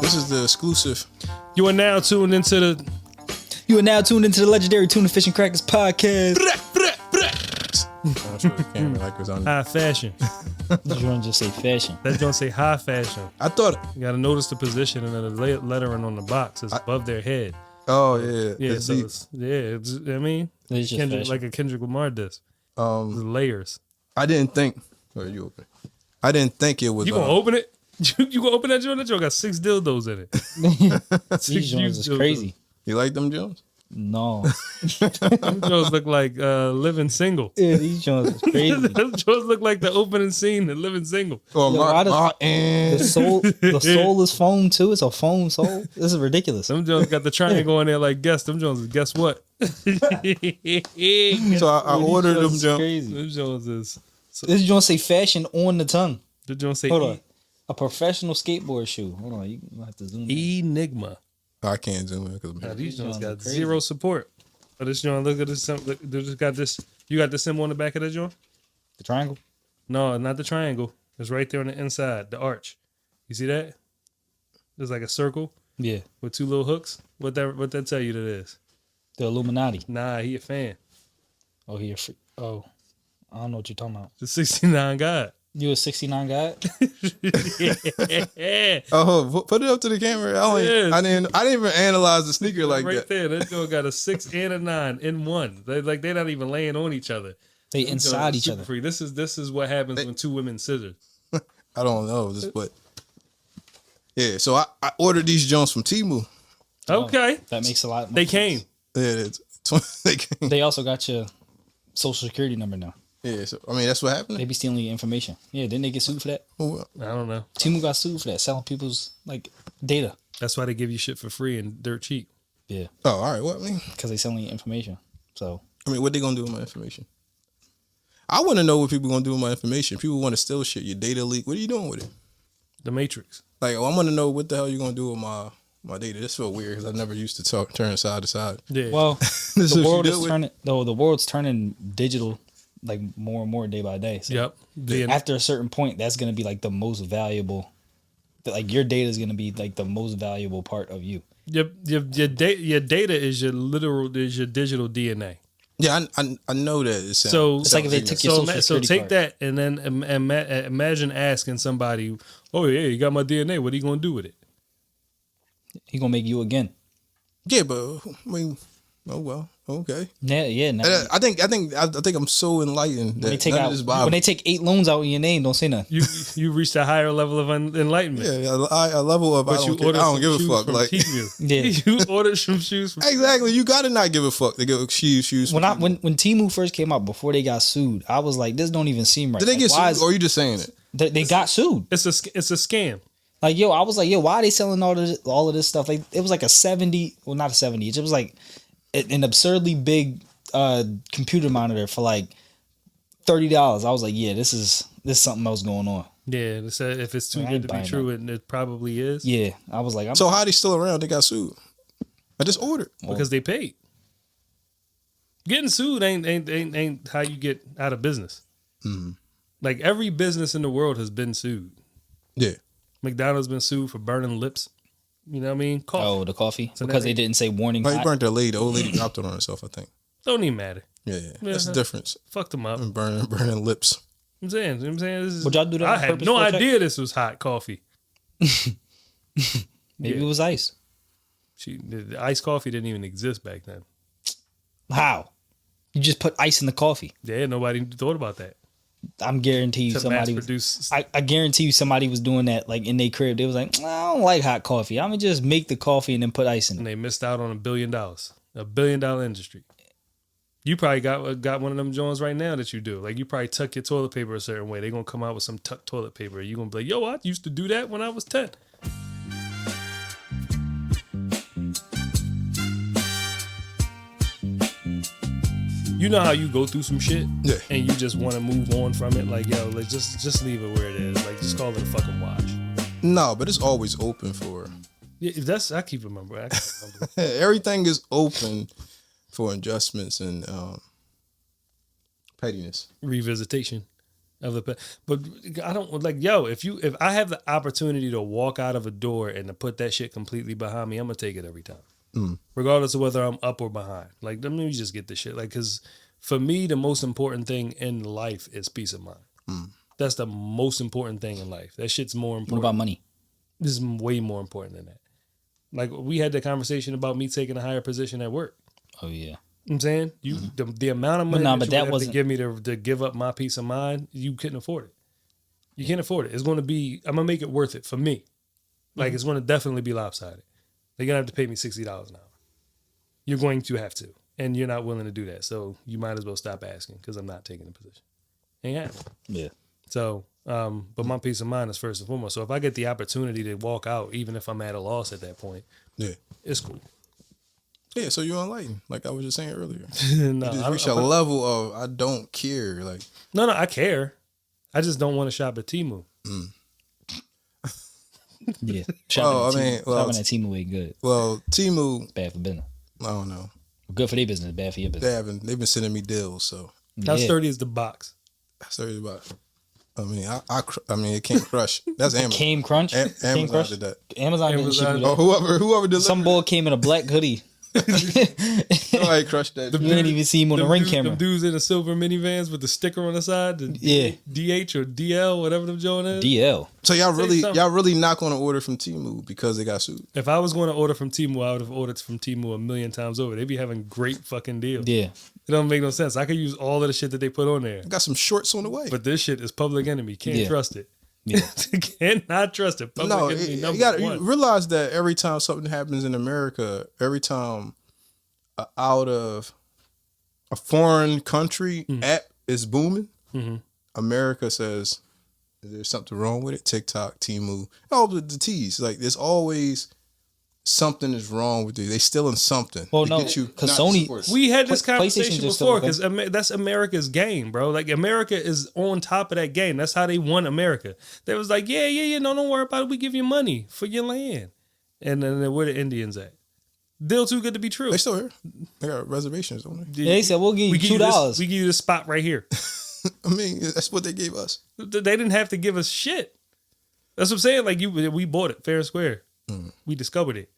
This is the exclusive. You are now tuned into the legendary Tuna Fish and Crackers podcast. I'm sure the camera like was on. high fashion. Did you want to just say fashion? That don't say high fashion. I thought. You gotta notice the position and then the lettering on the box is above their head. Oh yeah. Yeah, It's so deep. it's I mean, It's just Kendrick, fashion. like a Kendrick Lamar disc. The layers. I didn't think. Oh, you open it. I didn't think it was. You gonna open it? You gonna open that joint? That joint got 6 dildos in it. These joints is crazy. You like them, Jones? No. Them joints look like Living Single. Yeah, these joints is crazy. Them joints look like the opening scene in Living Single. Oh, The soul is foam too. It's a foam soul. This is ridiculous. Them joints got the triangle in there like guess. Them joints is guess what? So I ordered them, This is Jones. crazy. Them joints is. This joint say fashion on the tongue. The joint say Hold on. A professional skateboard shoe. Hold on, you gonna have to zoom in. Enigma. I can't zoom in because Now, these joints got crazy. zero support. But this joint, look at this. They just got this. You got the symbol on the back of that joint? The triangle. No, not the triangle. It's right there on the inside, the arch. You see that? There's like a circle Yeah. with 2 little hooks. What that tell you that is? The Illuminati. Nah, he a fan. Oh, here. Oh, I don't know what you're talking about. The 69 God. You a 69 guy? Yeah. Oh, put it up to the camera. Yes. I didn't even analyze the sneaker like right that. there. That joint got a 6 and a 9 in one. They're not even laying on each other. They Them inside joints each super other. Free. This is what happens when 2 women scissor. I don't know this, but yeah. So I ordered these joints from Temu. Okay. That makes a lot. More They sense. came. Yeah, they came. They also got your social security number now. Yeah, so I mean that's what happened. They be stealing your information. Yeah, didn't they get sued for that? Oh, I don't know. Timu got sued for that, selling people's like data. That's why they give you shit for free and dirt cheap. Yeah, all right. What because they selling your information. So what they gonna do with my information? I want to know what people gonna do with my information. People want to steal shit. Your data leak. What are you doing with it? The Matrix. Like, I want to know what the hell you gonna do with my data. This feel weird because I never used to turn side to side. Yeah. well, This is the what world you is deal with? turning. Though the world's turning digital, like more and more day by day. So Yep. after a certain point, that's gonna be like the most valuable. Like your data is gonna be like the most valuable part of you. Your data is your digital DNA. Yeah, I know that. So It's like if they took your social so security take card. that and then imagine asking somebody, "Oh yeah, you got my DNA. What are you gonna do with it?" He gonna make you again. Yeah, but I mean, oh well, okay. Yeah. Now, I think I'm so enlightened that when they take none out of this bothers when they take 8 loans out in your name, don't say nothing. You reached a higher level of enlightenment. Yeah, a level of I But you don't ordered give a some shoes fuck. from Like Temu. Yeah. You ordered some shoes from exactly, you gotta not give a fuck. They go shoes. When when Temu first came out before they got sued, I was like, this don't even seem right. Did they get why sued, or are you just saying it? they got sued? It's a scam. Like, yo, I was like, yo, why are they selling all of this stuff? Like, it was like a 70, well, not a 70 inch. It was like an absurdly big computer monitor for like $30. I was like, yeah, this is something else going on. Yeah, they said if it's too I good ain't to be buying true, it probably is. Yeah, I was like, So how are they still around? They got sued. I just ordered. Because they paid. Getting sued ain't how you get out of business. Mm-hmm. Like every business in the world has been sued. Yeah. McDonald's been sued for burning lips. You know what I mean? Coffee. oh, the coffee So because now they didn't say warning. Like, he hot. burnt that lady. The old lady dropped it on herself, I think. Don't even matter. Yeah. That's the difference. Fucked them up. Burning lips. I'm saying. This is, Would y'all do that I on had purpose no for a check? idea this was hot coffee. Maybe Yeah. it was ice. The iced coffee didn't even exist back then. How? You just put ice in the coffee. Yeah, nobody thought about that. I'm guarantee you To somebody. mass produce. I guarantee you somebody was doing that like in their crib. They was like, I don't like hot coffee. I'm gonna just make the coffee and then put ice in And it. they missed out on $1 billion. $1 billion industry. You probably got one of them joints right now that you do. Like you probably tuck your toilet paper a certain way. They're gonna come out with some tucked toilet paper. You're gonna be like, yo, I used to do that when I was 10. You know how you go through some shit, Yeah. and you just want to move on from it. Like, yo, like just leave it where it is. Like, just call it a fucking wash. No, but it's always open for Yeah, I keep remembering. everything is open for adjustments and pettiness. Revisitation. of the. But I don't like if I have the opportunity to walk out of a door and to put that shit completely behind me, I'm gonna take it every time, regardless of whether I'm up or behind. Like, let me just get this shit. Like, because for me, the most important thing in life is peace of mind. That's the most important thing in life. That shit's more important. What about money? This is way more important than that. Like, we had the conversation about me taking a higher position at work. Oh yeah. You know what I'm saying the amount of money but that that you wasn't have to give me to give up my peace of mind, you couldn't afford it. You can't afford it. It's going to be. I'm gonna make it worth it for me. Like, it's going to definitely be lopsided. They're gonna have to pay me $60 an hour. You're going to have to, and you're not willing to do that. So you might as well stop asking because I'm not taking the position. Ain't happening. Yeah. So, but my peace of mind is first and foremost. So if I get the opportunity to walk out, even if I'm at a loss at that point, it's cool. Yeah, so you're enlightened, like I was just saying earlier. No, you just reach a level of I don't care. Like, no, I care. I just don't want to shop at Temu. Yeah. Shopping at Temu ain't good. Well, Temu, It's bad for business. I don't know. Good for their business, bad for your business. They've been sending me deals, so How sturdy is the box? that's about. I mean, it can't crush. That's Amazon. Came Crunch. Amazon Crunch? did that. Amazon didn't ship you Oh, that. whoever delivered. Some boy came in a black hoodie. Somebody crushed that. You ain't even see him on the ring camera. Them dudes in the silver minivans with the sticker on the side. DH or DL, whatever them joint is. DL. So y'all really not going to order from Temu because they got sued. If I was going to order from Temu, I would have ordered from Temu a million times over. They be having great fucking deals. Yeah. It don't make no sense. I could use all of the shit that they put on there. I got some shorts on the way. But this shit is public enemy. Can't trust it. Yeah. Cannot trust it. Public enemy you realize that every time something happens in America, every time out of a foreign country app is booming, America says there's something wrong with it. TikTok, Temu, all the T's. Like, there's always something is wrong with you. They stealing something. Well, no, because Sony. We had this conversation just before because that's America's game, bro. Like, America is on top of that game. That's how they won America. They was like, yeah, no, don't worry about it. We give you money for your land. And then where the Indians at? Deal too good to be true. They still here. They got reservations, don't they? Yeah, they said we'll give you $2. We give you this spot right here. I mean, that's what they gave us. They didn't have to give us shit. That's what I'm saying. Like, we bought it fair and square. We discovered it.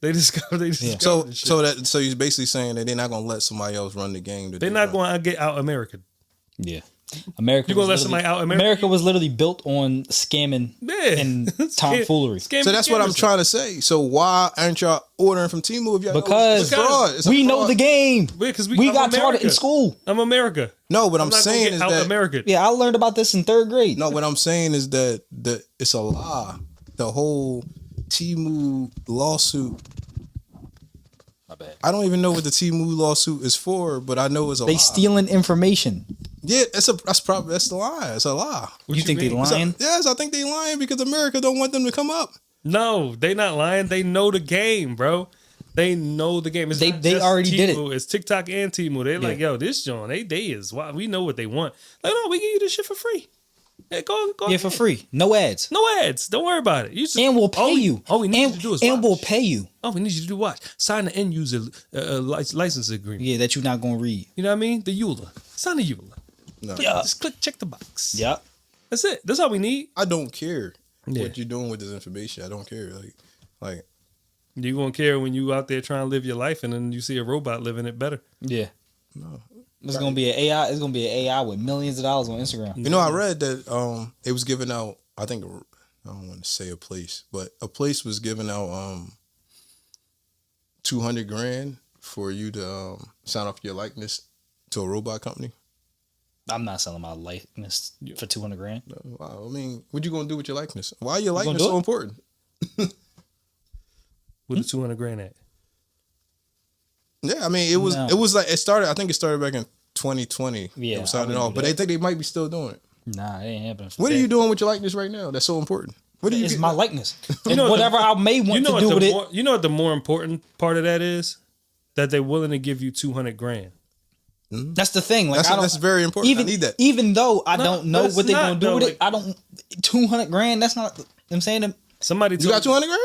They discovered it. So you're basically saying that they're not gonna let somebody else run the game. They're not going to get out America. Yeah. America. You gonna let somebody out America? America was literally built on scamming and tomfoolery. So that's what I'm trying to say. So why aren't y'all ordering from Temu if y'all because we know the game. Because we got taught it in school. I'm America. No, what I'm saying is that America. Yeah, I learned about this in 3rd grade. No, what I'm saying is that it's a lie. The whole Temu lawsuit. My bad. I don't even know what the Temu lawsuit is for, but I know it's a lie. They stealing information. Yeah, that's the lie. It's a lie. You think they lying? Yes, I think they lying because America don't want them to come up. No, they not lying. They know the game, bro. They know the game. It's they already Temu. did it. It's TikTok and Temu. They're like, yo, this John, they is. Wow, we know what they want. Like, no, we give you this shit for free. Hey, go ahead. For free. No ads. No ads. Don't worry about it. You just, and we'll pay you. All we need you to do is watch. And we'll pay you. All we need you to do watch. Sign the end user license agreement. Yeah, that you're not going to read. You know what I mean? The EULA. Sign the EULA. No. Yeah. Just check the box. Yeah. That's it. That's all we need. I don't care what you're doing with this information. I don't care. Like you won't care when you out there trying to live your life and then you see a robot living it better. Yeah. No. It's gonna be an AI. It's gonna be an AI with millions of dollars on Instagram. You know, I read that it was giving out. I think I don't want to say a place, but a place was giving out $200,000 for you to sign off your likeness to a robot company. I'm not selling my likeness for $200,000. Wow, I mean, what you gonna do with your likeness? Why your likeness so important? With the $200,000 at? Yeah, I mean, it was like it started. I think it started back in 2020. Yeah, it was signing off, but they think they might be still doing it. Nah, it ain't happening. What are you doing with your likeness right now? That's so important. What do you? It's my likeness. You know, whatever I may want to do with it. You know what the more important part of that is? That they're willing to give you $200,000. That's the thing. Like, that's very important. I need that. Even though I don't know what they're gonna do with it, I don't. $200,000. That's not. I'm saying somebody. You got $200,000.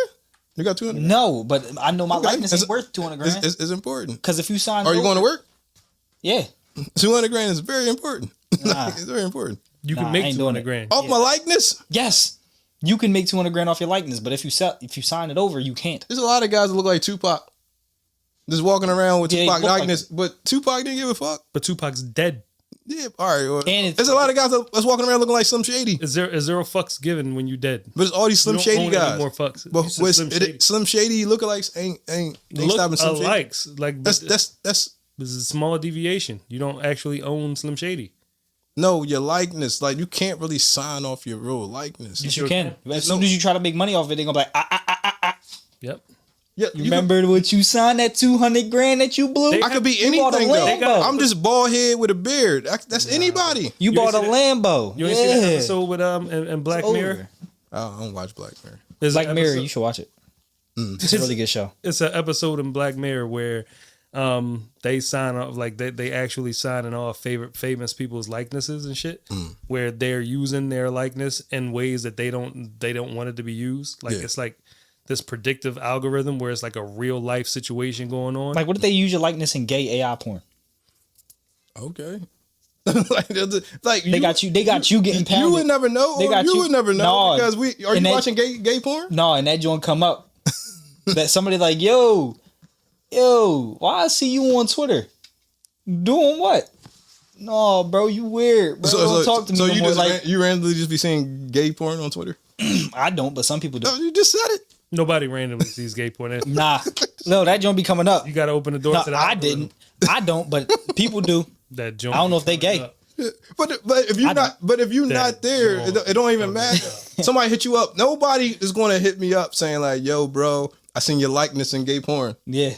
You got $200,000. No, but I know my likeness is worth $200,000. It's important. Because if you sign, are you going to work? Yeah. $200,000 is very important. Nah. It's very important. You Nah, can I make ain't doing 200 it. grand. Off my likeness? Yes, you can make 200 grand off your likeness, but if you sign it over, you can't. There's a lot of guys that look like Tupac. Just walking around with Yeah, he Tupac look like likeness, but Tupac didn't give a fuck. But Tupac's dead. Yeah, all right. Well, And it's- there's a lot of guys that's walking around looking like Slim Shady. Is there fucks given when you dead? But it's all these Slim You don't Shady own guys. any more fucks. But You said with Slim Shady. Slim Shady lookalikes ain't Look stopping Slim Shady. alikes. Like That's this is a small deviation. You don't actually own Slim Shady. no, your likeness. Like you can't really sign off your real likeness. Yes, sure you can. can. As soon as you try to make money off it, they're gonna be like, Yep. Yeah, You remember what you signed that 200 grand that you blew? They- I could be You bought a anything though. Lambo. I'm just bald head with a beard. That's anybody. You bought a ain't see Lambo. You ain't yeah. see that episode with and Black It's Mirror? over. I don't watch Black Mirror. There's Black an Mirror, episode- you should watch it. It's a really good show. It's an episode in Black Mirror where they sign off like they actually signing off famous people's likenesses and shit, where they're using their likeness in ways that they don't want it to be used. Like Yeah. it's like this predictive algorithm where it's like a real life situation going on. Like, what if they use your likeness in gay AI porn? Okay. like They got you getting pounded. You would never know. They got you you- would never know No. because are And you they- watching gay porn? No, and that joint come up that somebody like, yo, why I see you on Twitter? Doing what? No, bro, you weird. Bro, don't talk to me so no you more. just Like, you randomly just be seeing gay porn on Twitter? I don't, but some people do. No, you just said it. Nobody randomly sees gay porn. Nah, no, that joint be coming up. You got to open the door No, to that. I didn't. I don't, but people do. That joint. I don't know if they gay. But if you're not there, it don't even matter. Somebody hit you up. Nobody is going to hit me up saying like, "Yo, bro, I seen your likeness in gay porn." Yeah,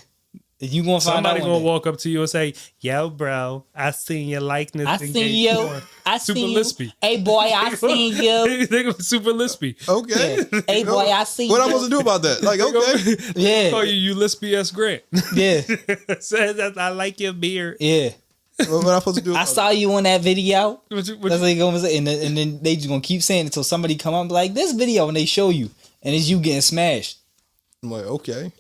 you gonna find Somebody out. gonna walk up to you and say, "Yo, bro, I seen your likeness." I in seen gay you. porn." I Super seen you. lispy. Hey boy, I seen you. They go super lispy. Okay. Yeah. Hey boy, I seen What you. I'm supposed to do about that? Like, okay. Yeah, Call you Lispy S. Grant. yeah, Says that I like your beard. yeah. What am I supposed to do? I About saw you on that video. What you- That's what they gonna say, and then they just gonna keep saying it until somebody come up and be like, this video, and they show you, and it's you getting smashed. I'm like, okay.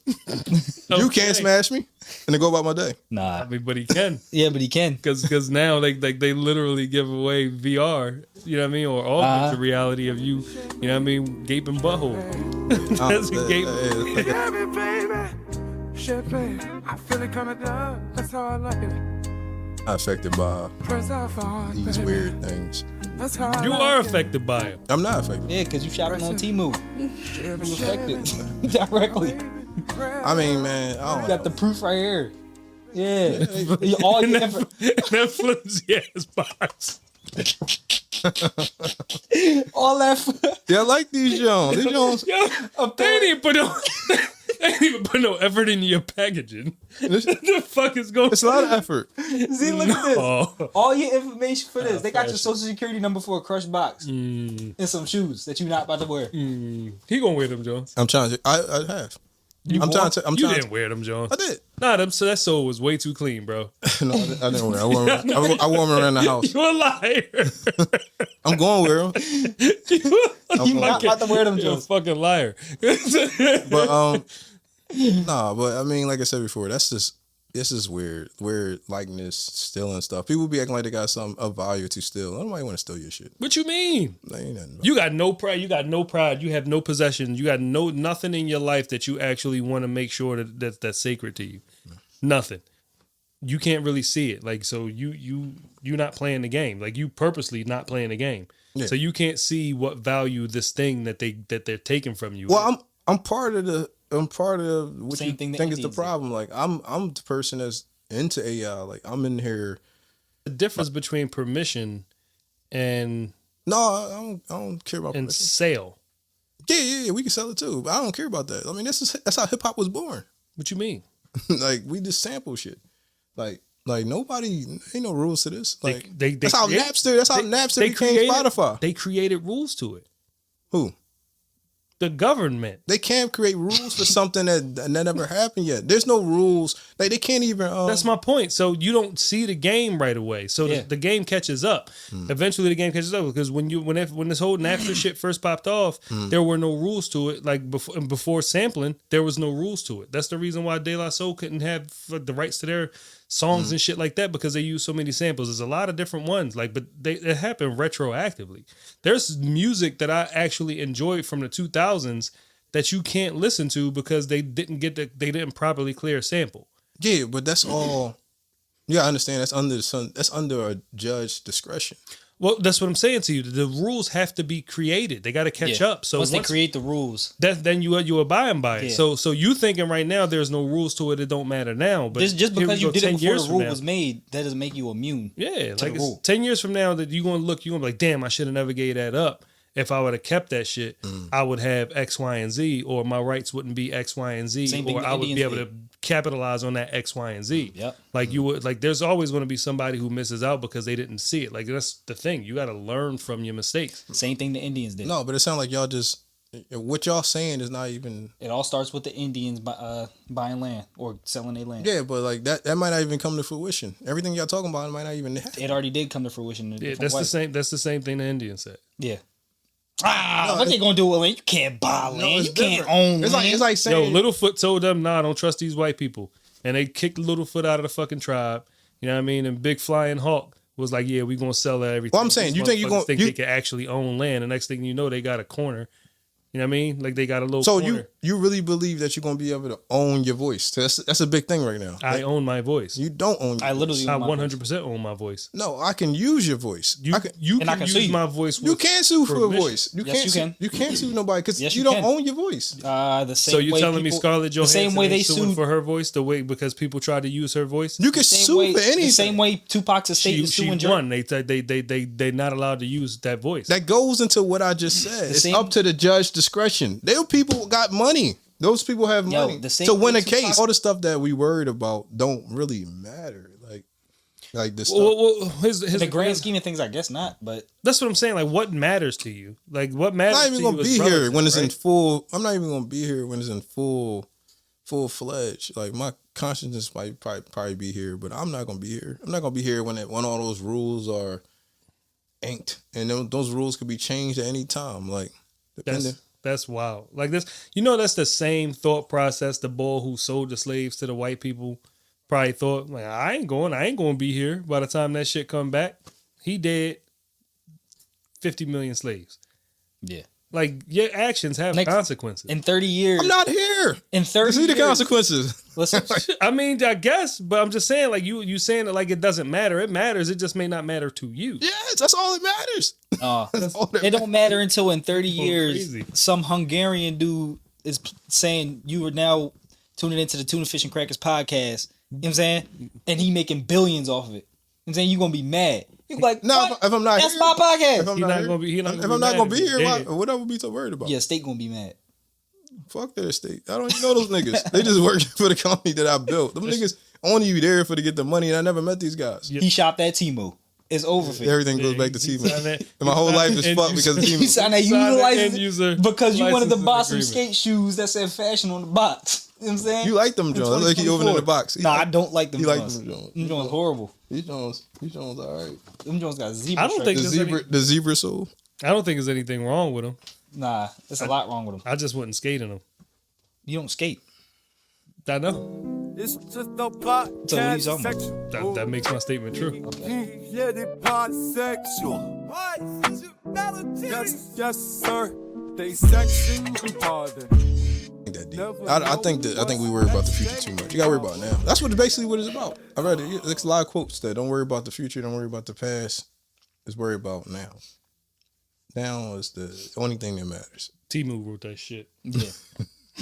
You can't smash me, and then go about my day. Nah, I mean, but he can. yeah, but he can. Because now they literally give away VR, you know what I mean, or augmented reality of you, you know what I mean, gaping butthole. That's a gape. Yeah, baby. Shit, baby. I feel it coming down. That's how I like it. Affected by Press off on, these baby. weird things. That's how I You like are it. affected by it. I'm not affected. Yeah, because you shopping on Temu. Yeah, You affected directly. I mean, man, I You don't got the proof right here. Yeah, all your That flimsy ass box. all that. Yeah, I like these Jones. These Jones. Yo, they ain't even put no, they ain't even put no effort into your packaging. What the fuck is going on? It's a lot of effort. See, look at this. Oh. All your information for this. They got your social security number for a crushed box and some shoes that you're not about to wear. He gonna wear them, Jones. I'm trying to. I have. I'm wore- trying to. I'm you trying. didn't wear them, Jones. I did. Nah, so that soul was way too clean, bro. No, I didn't wear. I wore. I wore them around the house. You a liar. I'm going with them. You not about to wear them, You're a Jones. fucking liar. But nah. But I mean, like I said before, this is weird. Weird likeness, stealing stuff. People be acting like they got something of value to steal. Nobody want to steal your shit. What you mean? That ain't nothing. You got no pride. You got no pride. You have no possessions. You got nothing in your life that you actually want to make sure that's sacred to you. Nothing. You can't really see it. Like, so you're not playing the game. Like, you purposely not playing the game. Yeah. So you can't see what value this thing that they're taking from you. Well, I'm part of what Same you thing the think is the Indians did. problem. Like I'm the person that's into AI. Like I'm in here. the difference between permission and No, I don't care about permission. sale. Yeah, we can sell it too. But I don't care about that. I mean, that's how hip hop was born. What you mean? Like we just sample shit. Like nobody ain't no rules to this. Like They that's how create- Napster. That's how Napster became created- Spotify. They created rules to it. Who? The government. They can't create rules for something that never happened yet. There's no rules. Like they can't even. That's my point. So you don't see the game right away. So Yeah. the game catches up. Eventually, the game catches up because when this whole Napster shit first popped off, there were no rules to it. Like before sampling, there was no rules to it. That's the reason why De La Soul couldn't have the rights to their songs and shit like that because they use so many samples. There's a lot of different ones, like, but it happened retroactively. There's music that I actually enjoyed from the 2000s that you can't listen to because they didn't properly clear a sample. Yeah, but that's all. You gotta understand that's under a judge's discretion. Well, that's what I'm saying to you. The rules have to be created. They got to catch up. So once they create the rules, then you abide by it. Yeah. So you thinking right now there's no rules to it. It don't matter now. But just because you did it before the rule now. was made, that doesn't make you immune. Yeah, to like the rule. 10 years from now that you're gonna look, you're gonna be like, damn, I should have never gave that up. If I would have kept that shit, I would have X, Y, and Z, or my rights wouldn't be X, Y, and Z, Same thing or the I would be Indians able to capitalize on that X, Y, and Z. Yep. Like you would, like there's always going to be somebody who misses out because they didn't see it. Like that's the thing. You got to learn from your mistakes. Same thing the Indians did. No, but it sounds like y'all just what y'all saying is not even. It all starts with the Indians buying land or selling their land. Yeah, but like that might not even come to fruition. Everything y'all talking about might not even happen. It already did come to fruition. In a Yeah, different that's way. the same. That's the same thing the Indians said. Yeah. What they gonna do with land? You can't buy land. it's You can't different. own land. It's like Yo, saying Littlefoot told them, nah, don't trust these white people. And they kicked Littlefoot out of the fucking tribe. You know what I mean? And Big Flying Hawk was like, yeah, we going to sell everything. Well, I'm saying, These you think you motherfuckers gonna- think you- they can actually own land. The next thing you know, they got a corner. You know what I mean? Like they got a little so corner. you really believe that you're gonna be able to own your voice? That's a big thing right now. I Like, own my voice. you don't own. Your I voice. literally I own my 100% own my voice. No, I can use your voice. You I can, you And I can can sue use you. my voice. you with can't sue for a permission. voice. You Yes, can't. you sue, can. You can't sue nobody because Yes, you you don't can. own your voice. The same So you way telling me people- Scarlett the Johansson same way they ain't suing sued for her voice the way because people tried to use her voice? You can same sue way, for anything. the same way Tupac's estate she is suing won. Drake. They're not allowed to use that voice. That goes into what I just said. It's same- up to the judge discretion. Those people got money. Those people have Yo, money. the same So win way a case. Tupac- All the stuff that we worried about don't really matter. Like this stuff. well, here's In the grand scheme of things, I guess not. But that's what I'm saying. Like, what matters to you? Like, what matters I'm not to even you gonna is be here relative, when it's in right? full. I'm not even gonna be here when it's in full fledged. Like my consciousness might probably be here, but I'm not gonna be here. I'm not gonna be here when all those rules are inked, and those rules could be changed at any time. Like depending. That's wild. Like this, that's the same thought process the boy who sold the slaves to the white people probably thought. Like, I ain't going to be here by the time that shit come back. He dead. 50 million slaves. yeah, Like your actions have Next- consequences. in 30 years, I'm not here. in 30 See the years, consequences. listen, I mean, I guess, but I'm just saying, like you saying it like it doesn't matter. It matters. It just may not matter to you. Yes, that's all that matters. That's all that it don't matter until in 30 years, crazy. some Hungarian dude is saying you are now tuning into the Tuna Fish and Crackers podcast. You know what I'm saying? And he making billions off of it. You know what I'm saying? You're going to be mad. You're like, No, what? if I'm not That's here, my podcast. if I'm He not not here- gonna be. He not if gonna I'm be not mad gonna if be he here, dead. what I would be so worried about? Yeah, state going to be mad. Fuck their estate. I don't even know those niggas. They just working for the company that I built. Them niggas only you there for to get the money, and I never met these guys. Yeah. He shopped at Timo. It's over for you. Everything goes back to He Timo. signed that- And my whole life is and fucked you- because of He Timo. signed that Signed the utilized end user because you wanted to licensing buy some agreement. skate shoes that said fashion on the box. You know what I'm saying? You like them In Jones. I like he opening the 2024. box. Nah, I don't like them He like Jones. them Jones. Them Jones horrible. These Jones all right. Them Jones got zebra I don't stripes. think The there's the zebra sole. I don't think there's anything wrong with him. Nah, there's a lot wrong with them. I just wouldn't skate in them. You don't skate. I know. It's just a podcast So what are you talking about? section. That makes my statement true. Yeah, they bisexual. Yes, sir. They sexual harder. Ain't that deep. I think we worry about the future too much. You gotta worry about it now. That's basically what it's about. I read it. There's a lot of quotes that don't worry about the future, don't worry about the past. Just worry about now. Now is the only thing that matters. Timu wrote that shit. Yeah.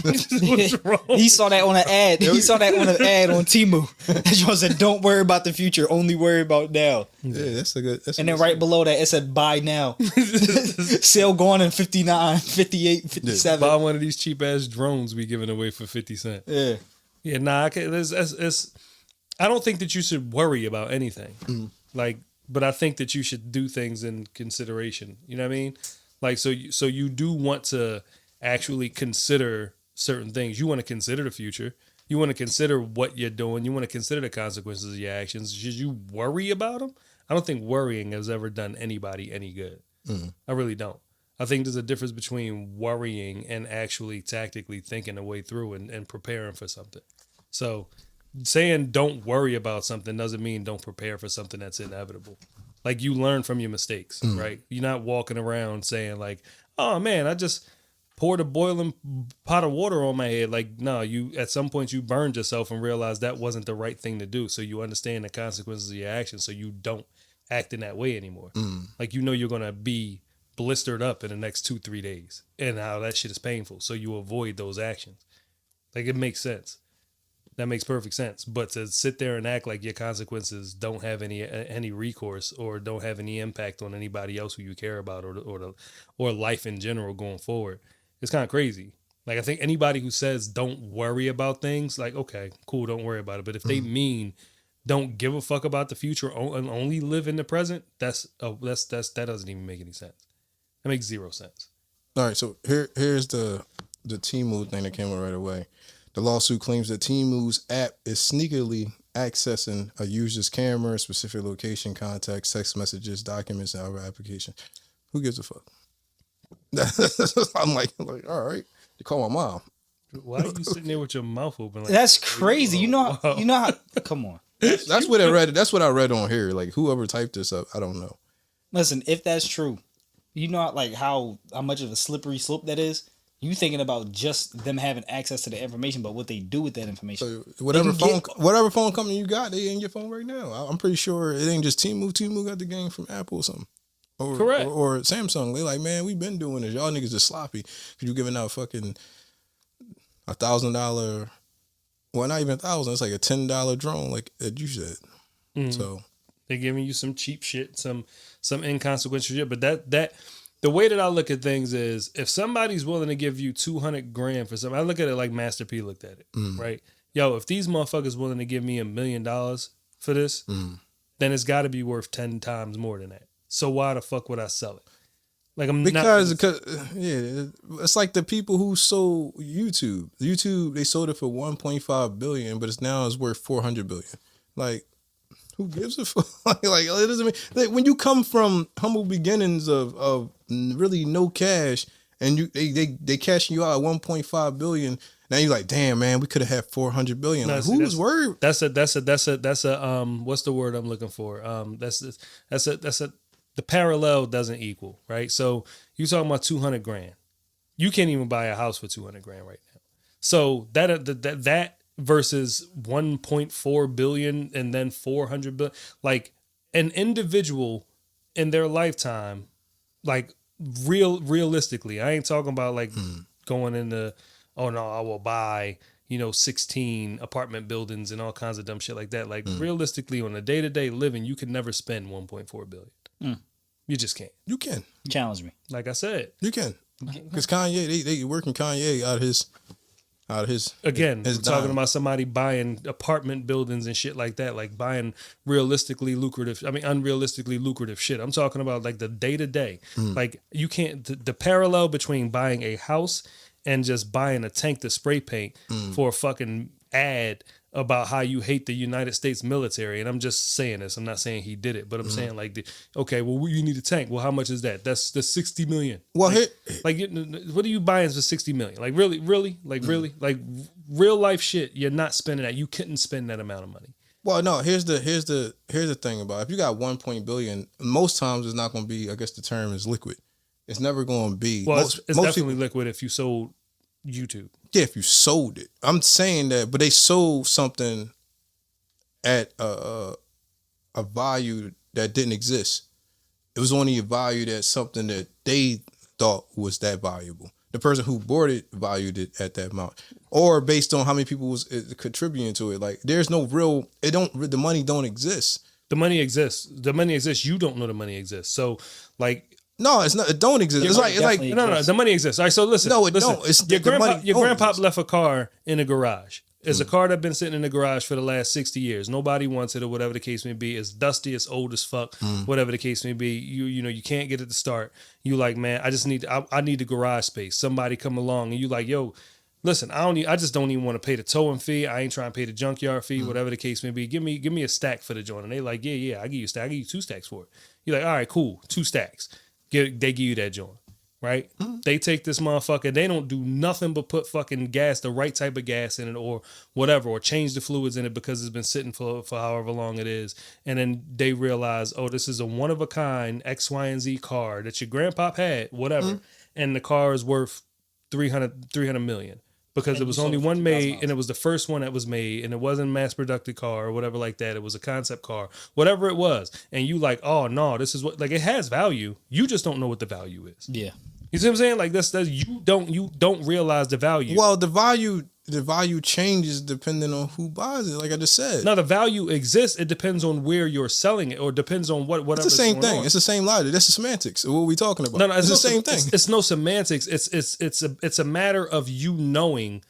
What's wrong? He saw that on an ad. He saw that on an ad on Temu. That Joe said, "Don't worry about the future. Only worry about now." Yeah, that's a good. And then right below that, it said, "Buy now." Sale gone in 59, 58, 57. Buy one of these cheap ass drones we giving away for 50 cents. Yeah. Yeah, nah, I don't think that you should worry about anything. Like, but I think that you should do things in consideration. You know what I mean? Like, so you do want to actually consider certain things. You want to consider the future. You want to consider what you're doing. You want to consider the consequences of your actions. Should you worry about them? I don't think worrying has ever done anybody any good. I really don't. I think there's a difference between worrying and actually tactically thinking a way through and preparing for something. So saying don't worry about something doesn't mean don't prepare for something that's inevitable. Like you learn from your mistakes, right? You're not walking around saying like, "Oh man, I just poured a boiling pot of water on my head." Like, no, you at some point you burned yourself and realized that wasn't the right thing to do. So you understand the consequences of your actions, so you don't act in that way anymore. Like you know you're gonna be blistered up in the next 2-3 days, and how that shit is painful. So you avoid those actions. Like it makes sense. That makes perfect sense. But to sit there and act like your consequences don't have any recourse or don't have any impact on anybody else who you care about or life in general going forward, it's kind of crazy. Like I think anybody who says don't worry about things, like okay, cool, don't worry about it. But if they mean don't give a fuck about the future and only live in the present, that doesn't even make any sense. That makes zero sense. All right, so here's the Temu thing that came out right away. The lawsuit claims that Temu's app is sneakily accessing a user's camera, specific location, contacts, text messages, documents, and other applications. Who gives a fuck? I'm like, all right. You call my mom. Why are you sitting there with your mouth open? Like, That's crazy. You know how. Come on. That's what I read. That's what I read on here. Like whoever typed this up, I don't know. Listen, if that's true, you know like how much of a slippery slope that is. You thinking about just them having access to the information, but what they do with that information. So whatever phone company you got, they in your phone right now. I'm pretty sure it ain't just Temu. Temu got the game from Apple or something. Correct. Or Samsung. They like, man, we been doing this. Y'all niggas are sloppy. Cause you giving out fucking $1,000. Well, not even 1,000. It's like a $10 drone, like you said. So they're giving you some cheap shit, some inconsequential shit. But that the way that I look at things is if somebody's willing to give you $200,000 for something, I look at it like Master P looked at it, right? Yo, if these motherfuckers willing to give me $1 million for this, then it's got to be worth 10 times more than that. So why the fuck would I sell it? Like because it's like the people who sold YouTube. YouTube, they sold it for 1.5 billion, but it's worth 400 billion. Like, who gives a fuck? Like it doesn't mean like, when you come from humble beginnings of really no cash and they cashing you out at 1.5 billion. Now you're like, damn man, we could have had 400 billion. No, like, see, who was worried? That's a what's the word I'm looking for? The parallel doesn't equal, right? So you talking about 200,000. You can't even buy a house for 200,000 right now. So that versus 1.4 billion and then 400 billion, like an individual in their lifetime, like realistically, I ain't talking about like going into, oh no, I will buy 16 apartment buildings and all kinds of dumb shit like that. Like realistically, on a day-to-day living, you can never spend 1.4 billion. You just can't. You can Challenge me. Like I said, you can because Kanye, they working Kanye out of his again, his we're talking dime. about somebody buying apartment buildings and shit like that, like buying unrealistically lucrative shit. I'm talking about like the day to day. Like you can't, the parallel between buying a house and just buying a tank to spray paint for a fucking ad about how you hate the United States military. And I'm just saying this. I'm not saying he did it, but I'm saying like, okay, well, you need a tank. Well, how much is that? That's the 60 million. Well, Like, what are you buying for 60 million? Like, really? Like, really? Like, real life shit, you're not spending that. You couldn't spend that amount of money. well, no. Here's the thing about it. If you got 1 billion, most times it's not going to be. I guess the term is liquid. It's never going to be. Well, most definitely people, liquid if you sold YouTube. yeah, if you sold it. I'm saying that, but they sold something at a value that didn't exist. It was only valued at something that they thought was that valuable. The person who bought it valued it at that amount, or based on how many people was contributing to it. Like, there's no real. The money don't exist. The money exists. The money exists. You don't know the money exists. So, like, No, it's not. It don't exist. It's like definitely no. The money exists. All right. So listen. No, it listen. don't. It's your the money your don't grandpa exist. left a car in a garage. It's a car that's been sitting in the garage for the last 60 years. Nobody wants it or whatever the case may be. It's dusty. It's old as fuck. Whatever the case may be. You can't get it to start. You like, man, I need the garage space. Somebody come along and you like, yo, listen, I just don't even want to pay the towing fee. I ain't trying to pay the junkyard fee, whatever the case may be. Give me a stack for the joint. And they like, yeah, I give you a stack. I give you 2 stacks for it. You're like, all right, cool, 2 stacks. They give you that joint. right? They take this motherfucker, they don't do nothing but put fucking gas, the right type of gas in it or whatever, or change the fluids in it because it's been sitting for however long it is. And then they realize, oh, this is a one of a kind X, Y, and Z car that your grandpop had, whatever. And the car is worth 300 million. Because And it was you only sold it for one made, $2,000. and it was the first one that was made, and it wasn't a mass produced car or whatever like that. It was a concept car, whatever it was. And you like, oh no, this is what, like, it has value. You just don't know what the value is. Yeah. You see what I'm saying? Like that's you don't realize the value. Well, the value changes depending on who buys it. Like I just said, Now the value exists. It depends on where you're selling it, or depends on whatever. it's the same going thing. on. It's the same logic. That's the semantics. What are we talking about? No, it's the no same thing. It's no semantics. It's a matter of you knowing.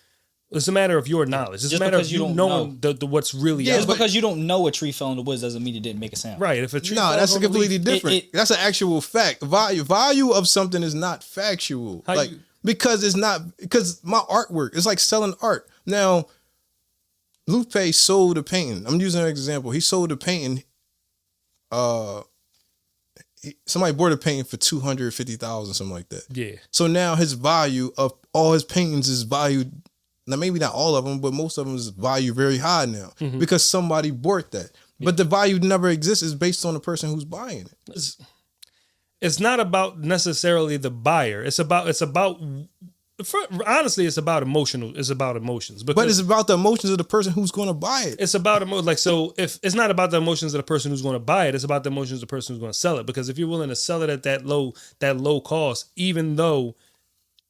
It's a matter of your knowledge. It's Just a matter of because you you don't knowing the what's really Yeah, out Just there. because you don't know a tree fell in the woods doesn't mean it didn't make a sound. Right. If a tree No, falls that's on the completely leaf, different. That's an actual fact. Value of something is not factual. How Like you- because it's not because my artwork is like selling art. Now, Lupe sold a painting. I'm using an example. He sold a painting. Somebody bought a painting for $250,000, something like that. Yeah. So now his value of all his paintings is valued. Now maybe not all of them, but most of them is valued very high now because somebody bought that. But the value never exists. It's based on the person who's buying it. It's not about necessarily the buyer. Honestly, it's about emotional. It's about emotions. But Because it's about the emotions of the person who's going to buy it. it's about like, so if it's not about the emotions of the person who's going to buy it, it's about the emotions of the person who's going to sell it. Because if you're willing to sell it at that low cost, even though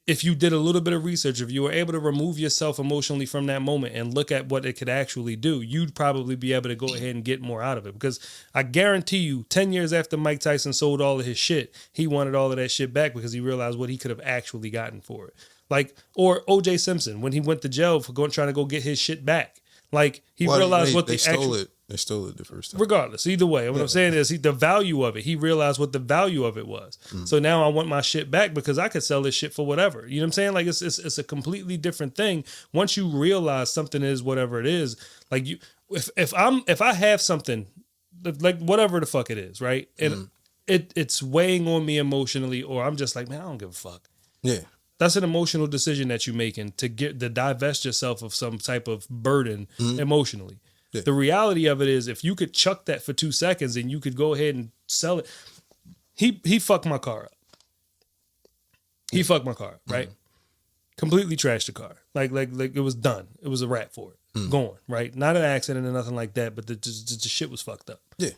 if you did a little bit of research, if you were able to remove yourself emotionally from that moment and look at what it could actually do, you'd probably be able to go ahead and get more out of it. Because I guarantee you, 10 years after Mike Tyson sold all of his shit, he wanted all of that shit back because he realized what he could have actually gotten for it. Like, or O.J. Simpson, when he went to jail for trying to go get his shit back. Like, he realized what they the stole actual... it. They stole it the first time. Regardless, either way, what I'm saying is the value of it. He realized what the value of it was. So now I want my shit back because I could sell this shit for whatever. You know what I'm saying? Like it's a completely different thing. Once you realize something is whatever it is, like you, if I have something, like whatever the fuck it is, right? And it's weighing on me emotionally, or I'm just like, man, I don't give a fuck. Yeah. That's an emotional decision that you're making to divest yourself of some type of burden emotionally. Yeah. The reality of it is, if you could chuck that for 2 seconds and you could go ahead and sell it, he fucked my car up. He fucked my car up, right? Completely trashed the car. Like it was done. It was a wrap for it. Gone, right? Not an accident or nothing like that, but the shit was fucked up. Yeah.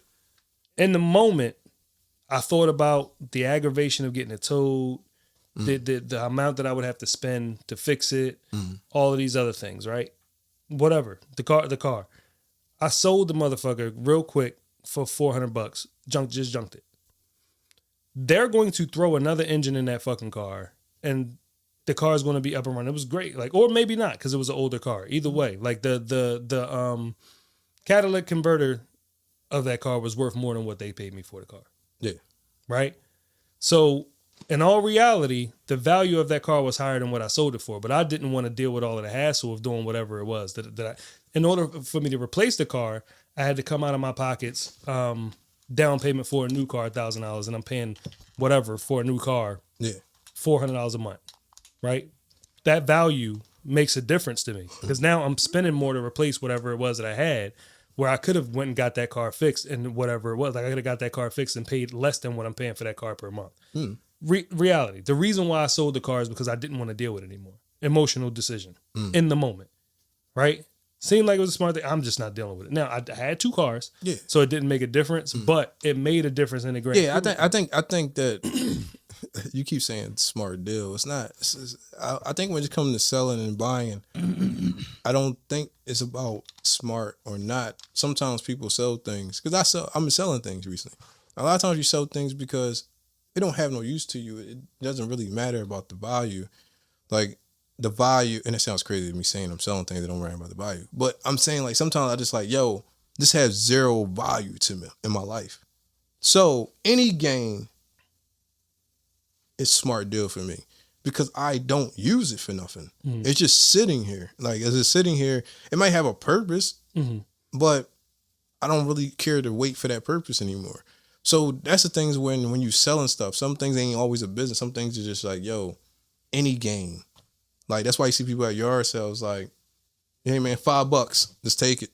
In the moment, I thought about the aggravation of getting it towed, the amount that I would have to spend to fix it, all of these other things, right? Whatever. The car. I sold the motherfucker real quick for $400. Junked it. They're going to throw another engine in that fucking car, and the car is going to be up and running. It was great, like, or maybe not because it was an older car. Either way, like the catalytic converter of that car was worth more than what they paid me for the car. Yeah. Right. So in all reality, the value of that car was higher than what I sold it for, but I didn't want to deal with all of the hassle of doing whatever it was that I, in order for me to replace the car, I had to come out of my pockets, down payment for a new car, $1,000, and I'm paying whatever for a new car, Yeah. $400 a month, right? That value makes a difference to me because now I'm spending more to replace whatever it was that I had, where I could have went and got that car fixed and whatever it was. Like I could have got that car fixed and paid less than what I'm paying for that car per month. Reality. The reason why I sold the car is because I didn't want to deal with it anymore. Emotional decision in the moment, right? Seemed like it was a smart thing. I'm just not dealing with it. Now I had 2 cars, Yeah. so it didn't make a difference, but it made a difference in the grand. Yeah, I think that you keep saying smart deal. It's not. I think when it comes to selling and buying, I don't think it's about smart or not. Sometimes people sell things because I've been selling things recently. A lot of times you sell things because it don't have no use to you. It doesn't really matter about the value, like the value. And it sounds crazy to me saying I'm selling things that don't matter about the value, but I'm saying like sometimes I just like, yo, this has zero value to me in my life. So any gain is smart deal for me because I don't use it for nothing. It's just sitting here. Like as it's sitting here, it might have a purpose, but I don't really care to wait for that purpose anymore. So that's the things when you selling stuff. Some things ain't always a business. Some things are just like, yo, any game. Like that's why you see people at yard sales like, hey man, $5, just take it.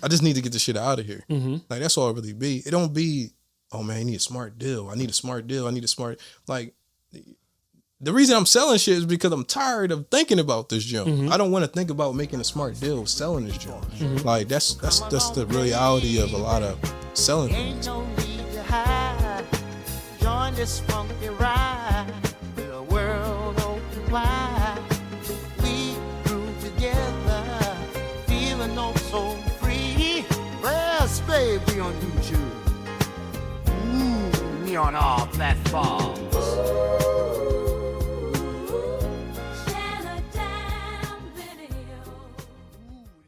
I just need to get the shit out of here. Like that's all it really be. It don't be, oh man, I need a smart deal. I need a smart deal. I need a smart like. The reason I'm selling shit is because I'm tired of thinking about this junk. I don't want to think about making a smart deal selling this junk. Like that's the reality of a lot of selling things. Ain't no need to hide. Join this funky ride. The world open wide. We grew together, feeling oh so free. Press baby on YouTube. Me on all platforms.